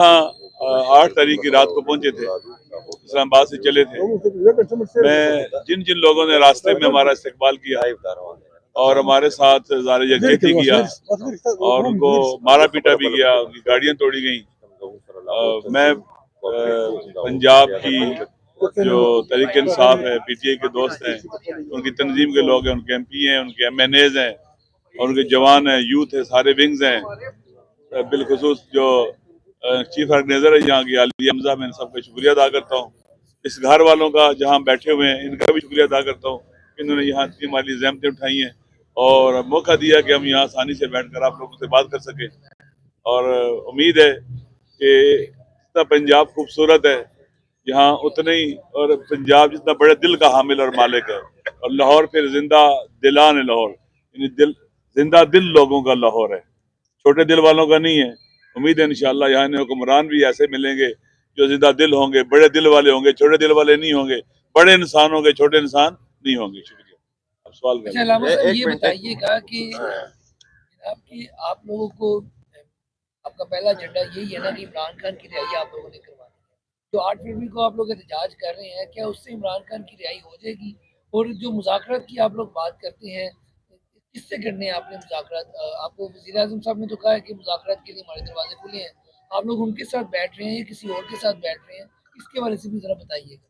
ہاں 8 تاریخ کی رات کو پہنچے تھے، اسلام آباد سے چلے تھے۔ میں جن جن لوگوں نے راستے میں ہمارا استقبال کیا اور ہمارے ساتھ اظہار یکجہتی کیا اور ان کو مارا پیٹا بھی گیا، ان کی گاڑیاں توڑی گئیں، میں پنجاب کی جو تحریک انصاف ہے، پی ٹی آئی کے دوست ہیں، ان کی تنظیم کے لوگ ہیں، ان کے ایم پی ہیں، ان کے ایم این ایز ہیں اور ان کے جوان ہیں، یوتھ ہے، سارے ونگز ہیں، بالخصوص جو چیف آرگنائزر ہے یہاں کی علی حمزہ، میں ان سب کا شکریہ ادا کرتا ہوں۔ اس گھر والوں کا جہاں بیٹھے ہوئے ہیں ان کا بھی شکریہ ادا کرتا ہوں کہ انہوں نے یہاں اتنی مالی زحمتیں اٹھائی ہیں اور موقع دیا کہ ہم یہاں آسانی سے بیٹھ کر آپ لوگوں سے بات کر سکیں۔ اور امید ہے کہ جتنا پنجاب خوبصورت ہے یہاں اتنا ہی، اور پنجاب جتنا بڑے دل کا حامل اور مالک ہے، اور لاہور پھر زندہ دلان ہے، لاہور یعنی زندہ دل لوگوں کا لاہور ہے، چھوٹے دل والوں کا نہیں ہے۔ امید ہے انشاءاللہ یہاں حکمران بھی ایسے ملیں گے جو زندہ دل ہوں گے، بڑے دل والے ہوں گے، چھوٹے دل والے نہیں ہوں گے، بڑے انسان ہوں گے، چھوٹے انسان نہیں ہوں گے۔ شکریہ۔ اب سوال اچھا علامہ صاحب یہ بتائیے گا کہ آپ لوگوں کو آپ کا پہلا ایجنڈا یہی ہے نا کہ عمران خان کی رہائی آپ لوگوں نے کروانی ہے، جو 8 فروری کو آپ لوگ احتجاج کر رہے ہیں، کیا اس سے عمران خان کی رہائی ہو جائے گی؟ اور جو مذاکرات کی آپ لوگ بات کرتے ہیں، کس سے کرنے ہیں آپ نے مذاکرات؟ آپ کو وزیر اعظم صاحب نے تو کہا ہے کہ مذاکرات کے لیے ہمارے دروازے کھلے ہیں، آپ لوگ ان کے ساتھ بیٹھ رہے ہیں یا کسی اور کے ساتھ بیٹھ رہے ہیں؟ اس کے بارے سے بھی ذرا بتائیے گا۔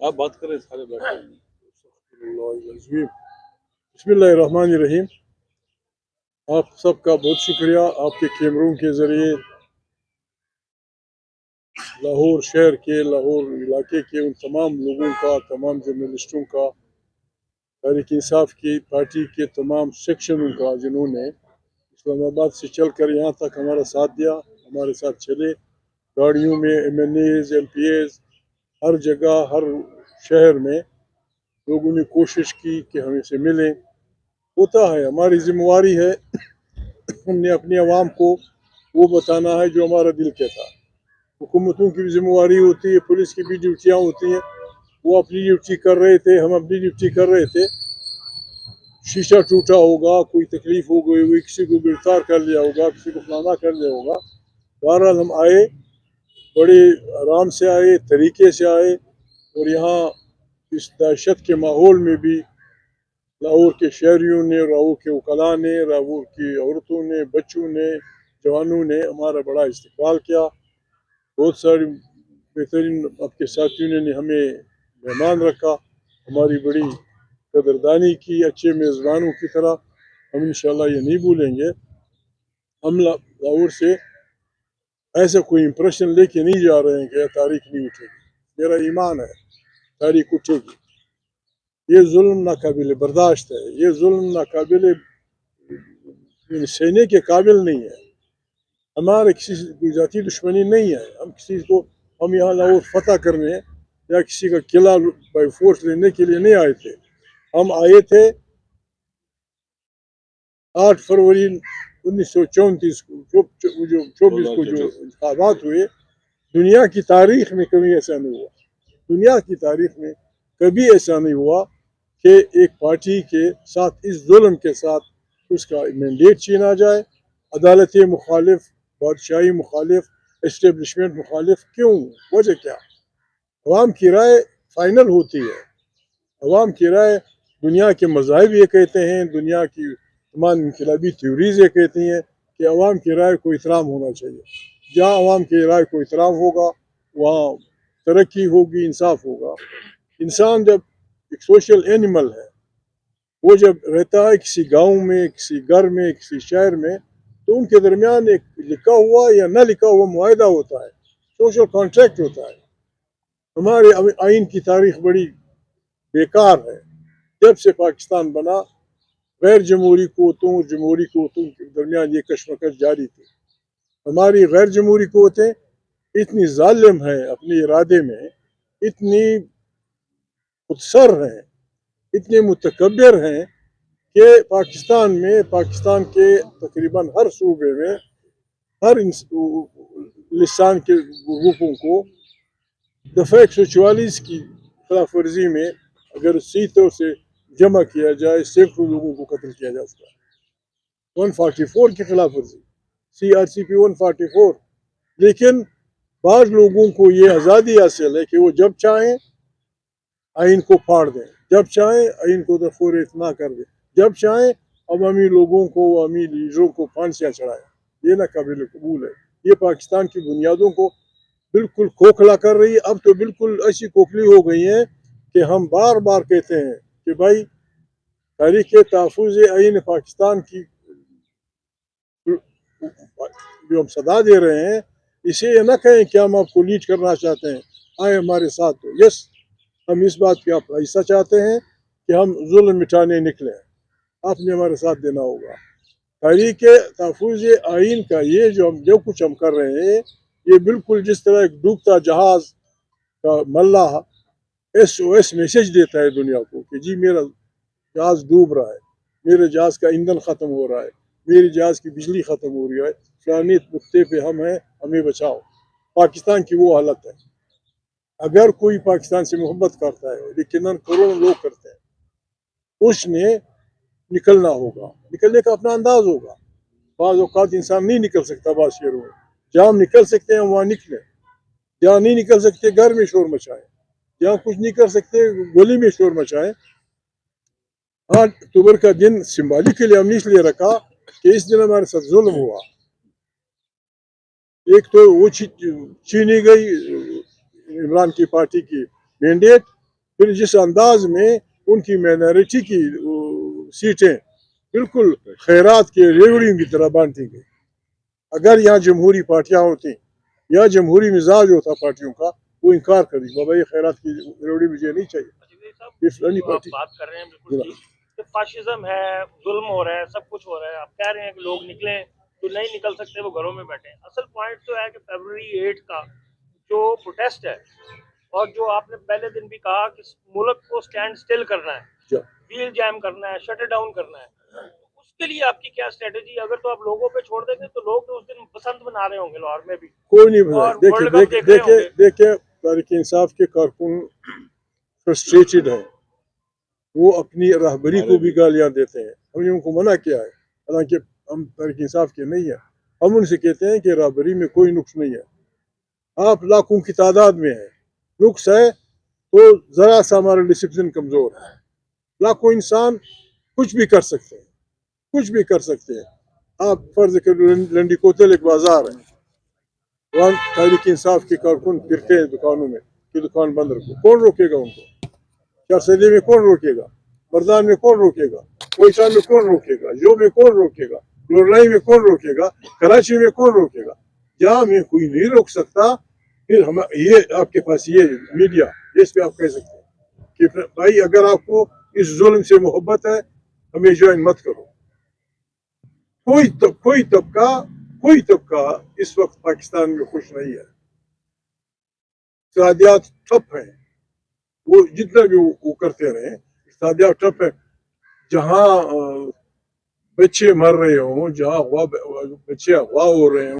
آپ بات کریں سارے بیٹھے۔ بسم اللہ الرحمن الرحیم۔ آپ سب کا بہت شکریہ، آپ کے کیمروں کے ذریعے لاہور شہر کے، لاہور علاقے کے ان تمام لوگوں کا، تمام جرنلسٹوں کا، تحریک انصاف کی پارٹی کے تمام سیکشنوں کا جنہوں نے اسلام آباد سے چل کر یہاں تک ہمارا ساتھ دیا، ہمارے ساتھ چلے، گاڑیوں میں، MNAs, MPAs, ہر جگہ، ہر شہر میں لوگوں نے کوشش کی کہ ہمیں سے ملیں۔ ہوتا ہے، ہماری ذمہ داری ہے، ہم نے اپنی عوام کو وہ بتانا ہے جو ہمارا دل کہتا ہے۔ حکومتوں کی بھی ذمہ داری ہوتی ہے، پولیس کی بھی ڈیوٹیاں ہوتی ہیں، وہ اپنی ڈیوٹی کر رہے تھے، ہم اپنی ڈیوٹی کر رہے تھے۔ شیشہ ٹوٹا ہوگا، کوئی تکلیف ہو گئی ہوئی، کسی کو گرفتار کر لیا ہوگا، کسی کو فلانا کر لیا ہوگا، بہرحال ہم آئے، بڑے آرام سے آئے، طریقے سے آئے، اور یہاں اس دہشت کے ماحول میں بھی لاہور کے شہریوں نے، لاہور کے وکلاء نے، لاہور کی عورتوں نے، بچوں نے، جوانوں نے ہمارا بڑا استقبال کیا۔ بہت ساری بہترین آپ کے ساتھیوں نے ہمیں مہمان رکھا، ہماری بڑی قدردانی کی، اچھے میزبانوں کی طرح۔ ہم انشاءاللہ یہ نہیں بھولیں گے۔ ہم لاہور سے ایسا کوئی امپریشن لے کے نہیں جا رہے ہیں کہ تاریخ نہیں اٹھے گی، میرا ایمان ہے تاریخ اٹھے گی۔ یہ ظلم ناقابل برداشت ہے، یہ ظلم ناقابل سہنے کے قابل نہیں ہے۔ ہمارے کسی کوئی ذاتی دشمنی نہیں ہے، ہم یہاں لاہور فتح کرنے یا کسی کا قلعہ بائی فورس لینے کے لیے نہیں آئے تھے۔ ہم آئے تھے 8 فروری 1934 کو، جو 24 کو جو انتخابات ہوئے، دنیا کی تاریخ میں کبھی ایسا نہیں ہوا، دنیا کی تاریخ میں کبھی ایسا نہیں ہوا کہ ایک پارٹی کے ساتھ، اس ظلم کے ساتھ، اس کا مینڈیٹ چھینا جائے۔ عدالت مخالف، بادشاہی مخالف، اسٹیبلشمنٹ مخالف، کیوں؟ وجہ کیا؟ عوام کی رائے فائنل ہوتی ہے، عوام کی رائے، دنیا کے مذاہب یہ کہتے ہیں، دنیا کی تمام انقلابی تھیوریز یہ کہتی ہیں کہ عوام کی رائے کو احترام ہونا چاہیے۔ جہاں عوام کی رائے کو احترام ہوگا وہاں ترقی ہوگی، انصاف ہوگا۔ انسان جب ایک سوشل اینیمل ہے، وہ جب رہتا ہے کسی گاؤں میں، کسی گھر میں، کسی شہر میں، تو ان کے درمیان ایک لکھا ہوا یا نہ لکھا ہوا معاہدہ ہوتا ہے، سوشل کانٹریکٹ ہوتا ہے۔ ہمارے آئین کی تاریخ بڑی بیکار ہے۔ جب سے پاکستان بنا، غیر جمہوری قوتوں اور جمہوری قوتوں کے درمیان یہ کشمکش جاری تھی۔ ہماری غیر جمہوری قوتیں اتنی ظالم ہیں اپنے ارادے میں، اتنی خودسر ہیں، اتنے متکبر ہیں کہ پاکستان میں، پاکستان کے تقریباً ہر صوبے میں، ہر لسان کے گروپوں کو دفعہ 144 کی خلاف ورزی میں اگر صحیح طور سے جمع کیا جائے، سینکڑوں لوگوں کو قتل کیا جا سکتا ہے۔ 144 کی خلاف ورزی, CRCP 144. لیکن بعض لوگوں کو یہ آزادی حاصل ہے کہ وہ جب چاہیں آئین کو پھاڑ دیں, جب چاہیں آئین کو دفور اتنا کر دیں, جب چاہیں عوامی لوگوں کو, عوامی لیڈروں کو پھانسیاں چڑھائیں. یہ نہ قابل قبول ہے. یہ پاکستان کی بنیادوں کو بالکل کھوکھلا کر رہی ہے. اب تو بالکل ایسی کھوکھلی ہو گئی ہیں کہ ہم بار بار کہتے ہیں کہ بھائی تحریک تحفظ آئین پاکستان کی جو ہم صدا دے رہے ہیں, اسے یہ نہ کہیں کہ ہم آپ کو لیڈ کرنا چاہتے ہیں, آئے ہمارے ساتھ. تو یس, ہم اس بات کی آپ حصہ چاہتے ہیں کہ ہم ظلم مٹانے نکلیں, آپ نے ہمارے ساتھ دینا ہوگا. تحریک تحفظ آئین کا یہ جو کچھ ہم کر رہے ہیں, یہ بالکل جس طرح ایک ڈوبتا جہاز کا ملاح SOS میسج دیتا ہے دنیا کو کہ جی میرا جہاز ڈوب رہا ہے, میرے جہاز کا ایندھن ختم ہو رہا ہے, میری جہاز کی بجلی ختم ہو رہی ہے, فلانی نقطے پہ ہم ہیں, ہمیں بچاؤ. پاکستان کی وہ حالت ہے. اگر کوئی پاکستان سے محبت کرتا ہے, لیکن کروڑوں لوگ کرتے ہیں, اس نے نکلنا ہوگا. نکلنے کا اپنا انداز ہوگا. بعض اوقات انسان نہیں نکل سکتا بعض شہروں میں. جہاں ہم نکل سکتے ہیں وہاں نکلیں, جہاں نہیں نکل سکتے گھر میں شور مچائیں, جہاں کچھ نہیں کر سکتے گلی میں شور مچائیں. 8 اکتوبر کا دن سمبولکلی ہم نے اس لیے رکھا کہ اس دن ہمارے ساتھ ظلم ہوا. ایک تو وہ چھینی گئی عمران کی پارٹی کی مینڈیٹ, پھر جس انداز میں ان کی مائنارٹی کی سیٹیں بالکل خیرات کے ریوڑیوں کی طرح بانٹی گئی. اگر یہاں جمہوری پارٹیاں ہوتی یا جمہوری مزاج ہوتا پارٹیوں کا, وہ انکار کر دی, بابا یہ خیرات کی ریوڑی مجھے نہیں چاہیے. یہ فلانی پارٹی بات کر رہے ہیں بالکل ٹھیک کہ فاشزم ہے, ظلم ہو رہا ہے, سب کچھ ہو رہا ہے. آپ کہہ رہے ہیں کہ لوگ نکلیں, جو نہیں نکل سکتے وہ گھروں میں بیٹھے. اصل پوائنٹ تو ہے کہ فیبروری 8 کا جو پروٹیسٹ ہے, اور جو آپ نے پہلے دن بھی کہا کہ ملک کو سٹینڈ سٹل کرنا ہے, ویل جیم کرنا ہے, شٹ ڈاؤن کرنا ہے, اس کے لیے آپ کی کیا اسٹریٹجی؟ اگر تو آپ لوگوں پہ چھوڑ دیں گے تو لوگ تو اس دن بسنت بنا رہے ہوں گے لاہور میں بھی, کوئی نہیں اور بنا. ورلڈ کپ دیکھ رہے ہوں گے. دیکھیں تحریک انصاف کے کارکن فرسٹریٹڈ ہیں, وہ اپنی رہبری کو بھی گالیاں دیتے ہیں. ہم نے ان کو منع کیا ہے, حالانکہ ہم تحریک انصاف کے نہیں ہیں. ہم ان سے کہتے ہیں کہ رہبری میں کوئی نقص نہیں ہے, آپ لاکھوں کی تعداد میں ہیں, نقص ہے تو ذرا سا ہمارا ڈسپلن کمزور ہے. لاکھوں انسان کچھ بھی کر سکتے ہیں, کچھ بھی کر سکتے ہیں. آپ فرض کرو لنڈی کوتل ایک بازار ہے, وہاں تحریک انصاف کے کارکن پھرتے ہیں دکانوں میں کہ دکان بند رکھو. کون روکے گا ان کو؟ چارسدی میں کون روکے گا؟ مردان میں کون روکے گا؟ کوئٹہ میں کون روکے گا؟ جو میں کون روکے گا؟ لورائی میں کون روکے گا؟ کراچی میں کون روکے گا؟ جہاں میں کوئی نہیں روک سکتا, پھر ہم یہ آپ کے پاس یہ میڈیا, اس پہ آپ کہہ سکتے ہیں کہ بھائی اگر آپ کو اس ظلم سے محبت ہے, ہمیں جوائن مت کرو. کوئی طبقہ اس وقت پاکستان میں خوش نہیں ہے. اقتصادیات ٹھپ ہیں, وہ جتنا بھی وہ کرتے رہے, اقتصادیات ٹھپ ہے. جہاں بچے مر رہے ہوں, جہاں بچے اغوا ہو رہے ہوں,